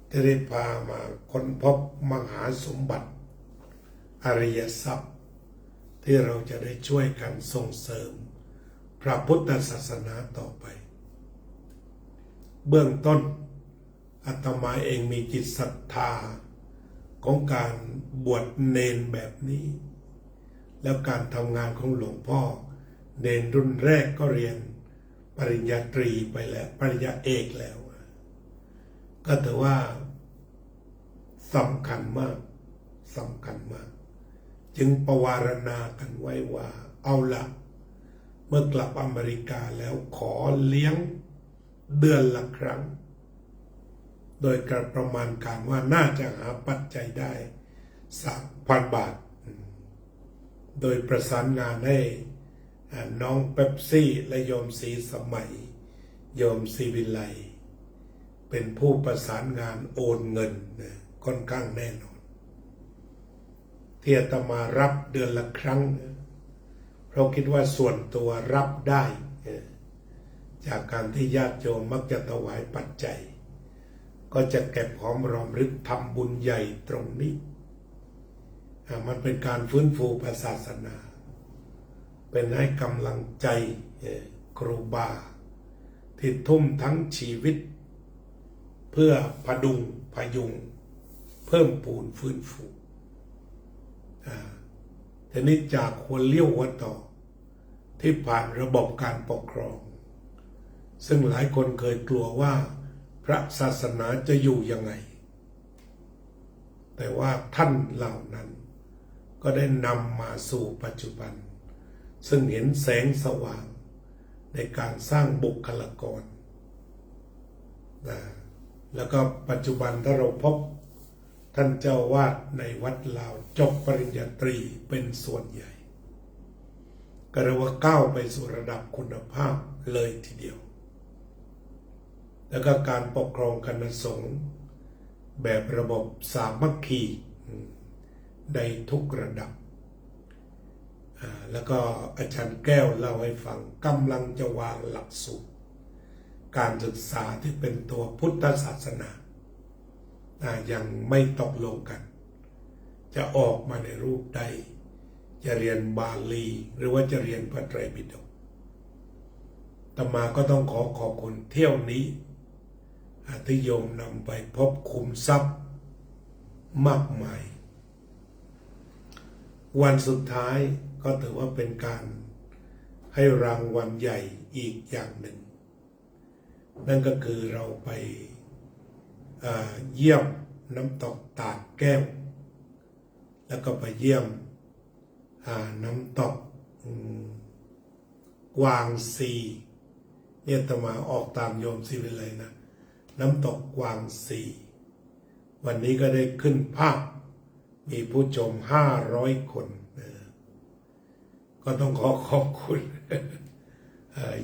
ที่ได้พามาค้นพบมหาสมบัติอริยทรัพย์ที่เราจะได้ช่วยกันส่งเสริมพระพุทธศาสนาต่อไปเบื้องต้นอาตมาเองมีจิตศรัทธาของการบวชเนนแบบนี้แล้วการทำงานของหลวงพ่อเนนรุ่นแรกก็เรียนปริญญาตรีไปแล้วปริญญาเอกแล้วก็ถือว่าสำคัญมากจึงประวารณากันไว้ว่าเอาละเมื่อกลับอเมริกาแล้วขอเลี้ยงเดือนละครั้งโดยการประมาณการว่าน่าจะหาปัจจัยได้ 3,000 บาทโดยประสานงานให้น้องเป๊ปซี่และโยมศรีสมัยโยมศิวิไลเป็นผู้ประสานงานโอนเงินค่อนข้างแน่นอนที่อาตมารับเดือนละครั้งเพราะคิดว่าส่วนตัวรับได้จากการที่ญาติโยมมักจะถวายปัจจัยก็จะเก็บหอมรอมริบทำบุญใหญ่ตรงนี้มันเป็นการฟื้นฟูศาสนา เป็นให้กำลังใจครูบาที่ทุ่มทั้งชีวิตเพื่อพดุงพยุงเพิ่มพูนฟื้นฟูทีนี้จากหัวเลี้ยวหัวต่อที่ผ่านระบบการปกครองซึ่งหลายคนเคยกลัวว่าพระศาสนาจะอยู่ยังไงแต่ว่าท่านเหล่านั้นก็ได้นำมาสู่ปัจจุบันซึ่งเห็นแสงสว่างในการสร้างบุคลากรแล้วก็ปัจจุบันถ้าเราพบท่านเจ้าวาดในวัดลาวจบปริญญาตรีเป็นส่วนใหญ่ก็เรียกว่าก้าวไปสู่ระดับคุณภาพเลยทีเดียวแล้วก็การปกครองคณะสงฆ์แบบระบบสามัคคีในทุกระดับแล้วก็อาจารย์แก้วเล่าให้ฟังกำลังจะวางหลักสูตรการศึกษาที่เป็นตัวพุทธศาสนายังไม่ตกลงกันจะออกมาในรูปใดจะเรียนบาลีหรือว่าจะเรียนพระไตรปิฎกอาตมาก็ต้องขอบคุณเที่ยวนี้ที่โยมนำไปพบคุมทรัพย์มากมายวันสุดท้ายก็ถือว่าเป็นการให้รางวัลใหญ่อีกอย่างหนึ่งนั่นก็คือเราไปเยี่ยมน้ำตกตาดแก้วแล้วก็ไปเยี่ยมน้ำตกกวางซีเนี่ยอาตมาออกตามโยมศิวิไลนะน้ำตกกวางซีวันนี้ก็ได้ขึ้นภาพมีผู้ชม500 คนก็ต้องขอบคุณ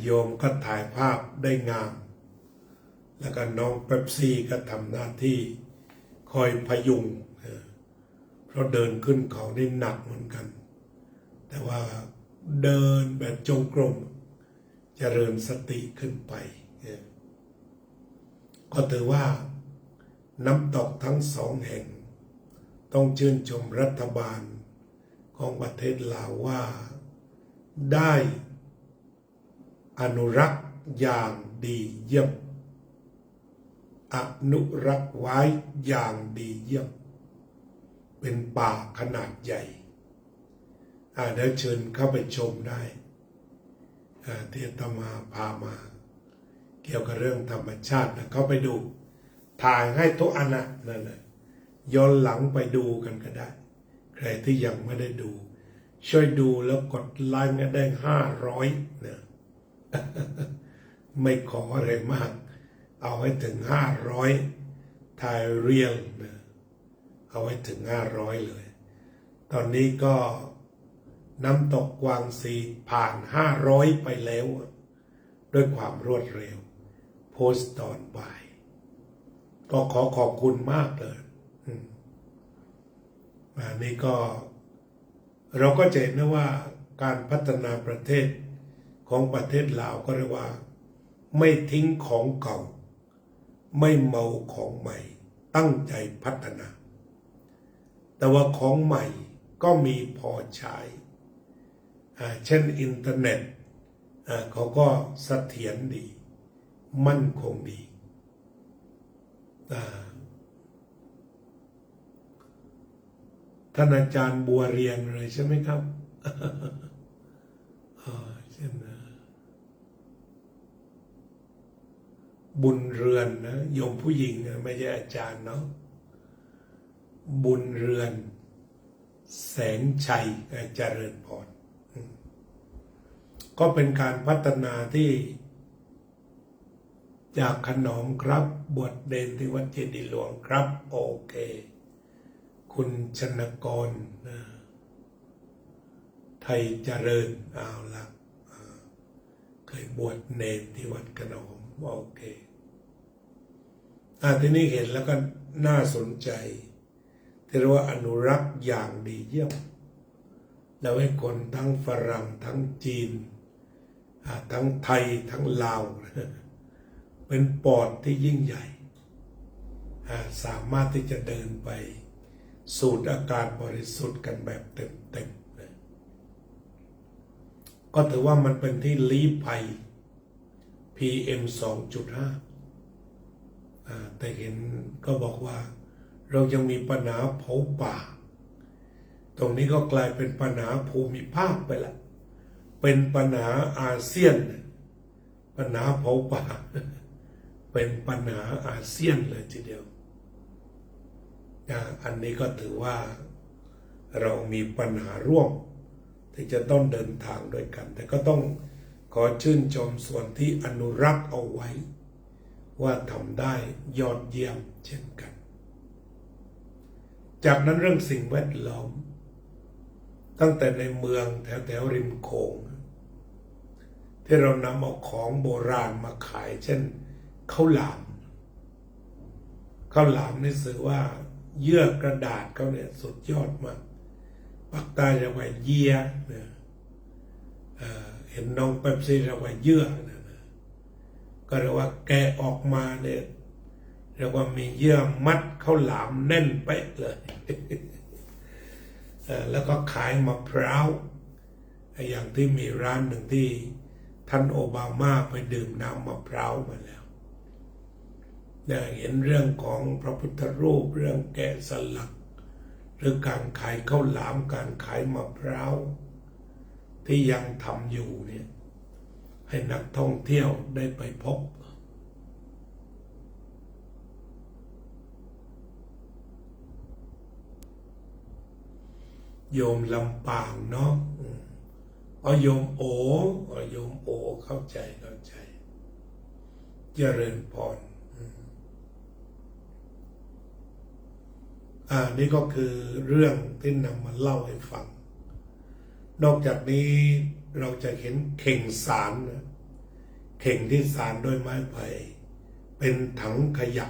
โยมก็ถ่ายภาพได้งามแล้วก็น้องเป๊ปซี่ก็ทำหน้าที่คอยพยุงเพราะเดินขึ้นเขาได้หนักเหมือนกันแต่ว่าเดินแบบจงกรมเจริญสติขึ้นไปก็ถือว่าน้ำตกทั้งสองแห่งต้องชื่นชมรัฐบาลของประเทศลาวว่าได้อนุรักษ์อย่างดีเยี่ยมอนุรักษ์ไว้อย่างดีเยี่ยมเป็นป่าขนาดใหญ่เดี๋ยวเชิญเข้าไปชมได้ที่อาตมาพามาเกี่ยวกับเรื่องธรรมชาตินะเข้าไปดูถ่ายให้ทุกอันนั่นแหละย้อนหลังไปดูกันก็ได้ใครที่ยังไม่ได้ดูช่วยดูแล้วกดไลค์ได้500นะไม่ขออะไรมากเอาให้ถึง500ถ่ายเรียลนะเอาให้ถึง500เลยตอนนี้ก็น้ำตกกวางซีผ่าน500ไปแล้วด้วยความรวดเร็วโพสต์ตอนบ่ายก็ขอบคุณมากเลยนี่ก็เราก็จะเห็นนะว่าการพัฒนาประเทศของประเทศลาวก็เรียกว่าไม่ทิ้งของเก่าไม่เมาของใหม่ตั้งใจพัฒนาแต่ว่าของใหม่ก็มีพอใช้เช่นอินเทอร์เน็ตเขาก็เสถียรดีมั่นคงดีท่านอาจารย์บัวเรียนเลยใช่ไหมครับเช่นบุญเรือนนะโยมผู้หญิงนะไม่ใช่อาจารย์เนาะบุญเรือนแสงชัยเจริญพรก็เป็นการพัฒนาที่จากขนอมครับบวชเดนที่วัดเจดีย์หลวงครับโอเคคุณชนกรไทยเจริญเอาละเคยบวชเนนที่วัดขนอมโอเคทีนี้เห็นแล้วก็น่าสนใจที่เรียกว่าอนุรักษ์อย่างดีเยี่ยมแล้วให้คนทั้งฝรั่งทั้งจีนทั้งไทยทั้งลาวเป็นปอดที่ยิ่งใหญ่สามารถที่จะเดินไปสูดอากาศบริสุทธิ์กันแบบเต็มๆ ก็ถือว่ามันเป็นที่ลี้ภัย PM 2.5แต่เห็นก็บอกว่าเรายังมีปัญหาเผาป่าตรงนี้ก็กลายเป็นปัญหาภูมิภาคไปละเป็นปัญหาอาเซียนปัญหาเผาป่าเป็นปัญหาอาเซียนเลยทีเดียวอันนี้ก็ถือว่าเรามีปัญหาร่วมที่จะต้องเดินทางด้วยกันแต่ก็ต้องขอชื่นชมส่วนที่อนุรักษ์เอาไว้ว่าทำได้ยอดเยี่ยมเช่นกันจากนั้นเรื่องสิ่งแวดล้อมตั้งแต่ในเมืองแถวริมโขงที่เรานำเอาของโบราณมาขายเช่นข้าวหลามนี่สื่อว่าเยื่อกระดาษเขาเนี่ยสุดยอดมากปักใต้เรียกว่าเยื่อเนี่ยเห็นน้องเป๊ปซี่เรียกว่าเยื่อนะก็เรียกว่าแกะออกมาเนี่ยเรียกว่ามีเยื่อมัดข้าวหลามแน่นเป๊ะเลยแล้วก็ขายมะพร้าวอย่างที่มีร้านหนึ่งที่ท่านโอบามาไปดื่มน้ำมะพร้าวมาแล้วเห็นเรื่องของพระพุทธรูปเรื่องแกะสลักหรือการขายข้าวหลามการขายมะพร้าวที่ยังทำอยู่เนี่ยให้นักท่องเที่ยวได้ไปพบโยมลำปางเนาะโยมโอเข้าใจเจริญพรนี่ก็คือเรื่องที่นำมาเล่าให้ฟังนอกจากนี้เราจะเห็นเข่งสารเข่งที่สารด้วยไม้ไผ่เป็นถังขยะ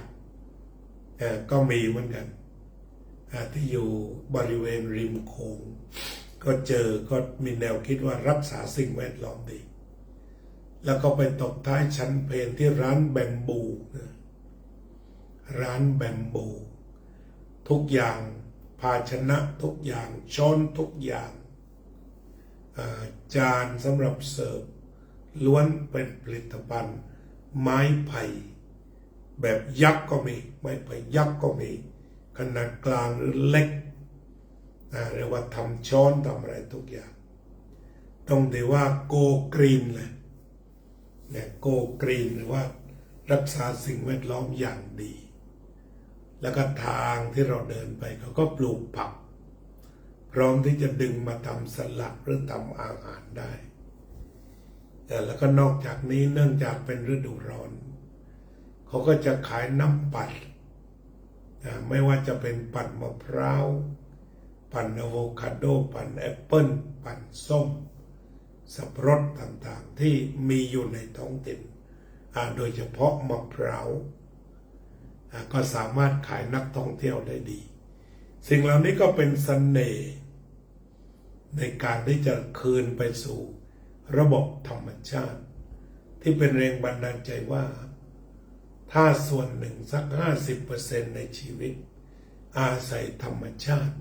ก็มีเหมือนกันที่อยู่บริเวณริมโขงก็ก็มีแนวคิดว่ารักษาสิ่งแวดล้อมดีแล้วก็ไปตบท้ายชั้นเพลที่ร้านแบมบูร้านแบมบูทุกอย่างภาชนะทุกอย่างช้อนทุกอย่างจานสำหรับเสิร์ฟล้วนเป็นผลิตภัณฑ์ไม้ไผ่แบบยักษ์ก็มีไม้ไผ่ยักษ์ก็มีขนาดกลางหรือเล็กเรียกว่าทำช้อนทำอะไรทุกอย่างต้องถือว่าโกกรีนเลยเนี่ยโกกรีนหรือว่ารักษาสิ่งแวดล้อมอย่างดีแล้วก็ทางที่เราเดินไปเขาก็ปลูกผักพร้อมที่จะดึงมาทำสลัดหรือทำอาหารได้แล้วก็นอกจากนี้เนื่องจากเป็นฤดูร้อนเขาก็จะขายน้ำปั่นไม่ว่าจะเป็นปั่นมะพร้าวปั่นอะโวคาโดปั่นแอปเปิ้ลปั่นส้มสับปะรดต่างๆที่มีอยู่ในท้องถิ่นโดยเฉพาะมะพร้าวก็สามารถขายนักท่องเที่ยวได้ดีสิ่งเหล่านี้ก็เป็นเสน่ห์ในการที่จะคืนไปสู่ระบบธรรมชาติที่เป็นแรงบันดาลใจว่าถ้าส่วนหนึ่งสัก 50% ในชีวิตอาศัยธรรมชาติ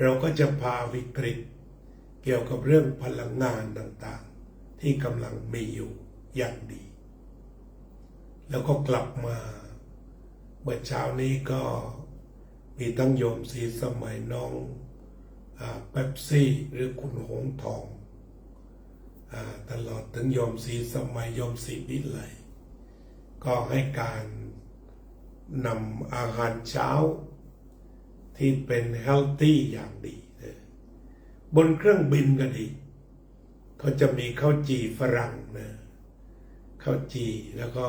เราก็จะพาวิกฤตเกี่ยวกับเรื่องพลังงานต่างๆที่กำลังมีอยู่อย่างดีแล้วก็กลับมาเมื่อเช้านี้ก็มีตั้งโยมศรีสมัยน้องเป๊ปซี่หรือคุณหงทองตลอดถึงโยมศรีสมัยโยมศรีวิไลก็ให้การนำอาหารเช้าที่เป็นเฮลตี้อย่างดีบนเครื่องบินก็ดีเขาจะมีข้าวจี่ฝรั่งข้าวจี่แล้วก็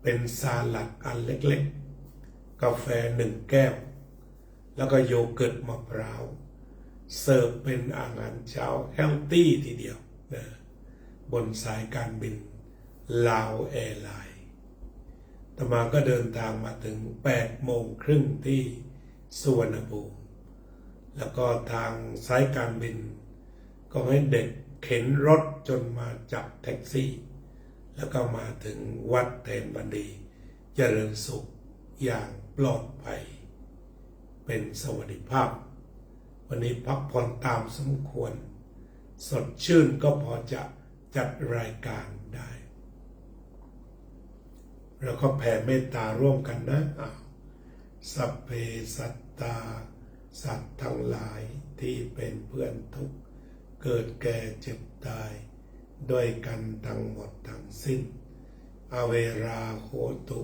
เป็นสลัดอันเล็กๆกาแฟ1 แก้วแล้วก็โยเกิร์ตมะพร้าวเสิร์ฟเป็นอาหารเช้าเฮลตี้ทีเดียวบนสายการบินลาวแอร์ไลน์ต่อมาก็เดินทางมาถึง8:30ที่สุวรรณภูมิแล้วก็ทางสายการบินก็ให้เด็กเข็นรถจนมาจับแท็กซี่แล้วก็มาถึงวัดเทนบันดีเจริญสุขอย่างปลอดภัยเป็นสวัสดิภาพวันนี้พักผ่อนตามสมควร สดชื่นก็พอจะจัดรายการได้ แล้วก็แผ่เมตตาร่วมกันนะสัพเพสัตตาสัตว์ทั้งหลายที่เป็นเพื่อนทุกข์เกิดแก่เจ็บตายด้วยกันทั้งหมดทั้งสิ้นอเวราโหตุ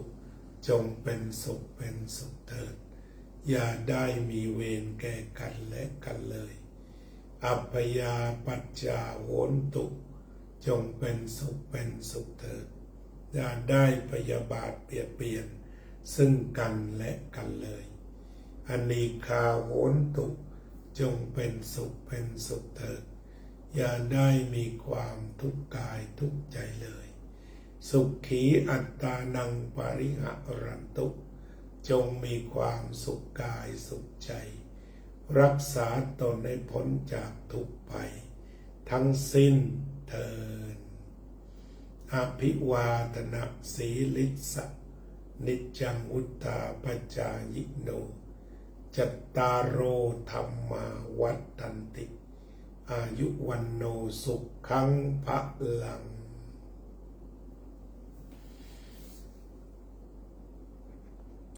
จงเป็นสุขเป็นสุขเถิดอย่าได้มีเวรแก่กันและกันเลยอัปปยาปัจจาโหนตุจงเป็นสุขเป็นสุขเถิดอย่าได้พยาบาทเบียดเบียนซึ่งกันและกันเลยอนีฆาโหนตุจงเป็นสุขเป็นสุขเถิดอย่าได้มีความทุกข์กายทุกข์ใจเลยสุขีอัตตานังปริหะรันตุจงมีความสุขกายสุขใจรักษาตนให้พ้นจากทุกข์ภัยทั้งสิ้นเถิดอภิวาทนาสีลิสะนิจจังอุตตาปจายิโนจัตตารโอธรรมาวัฏฏันติอายุวันโนสุขังพลัง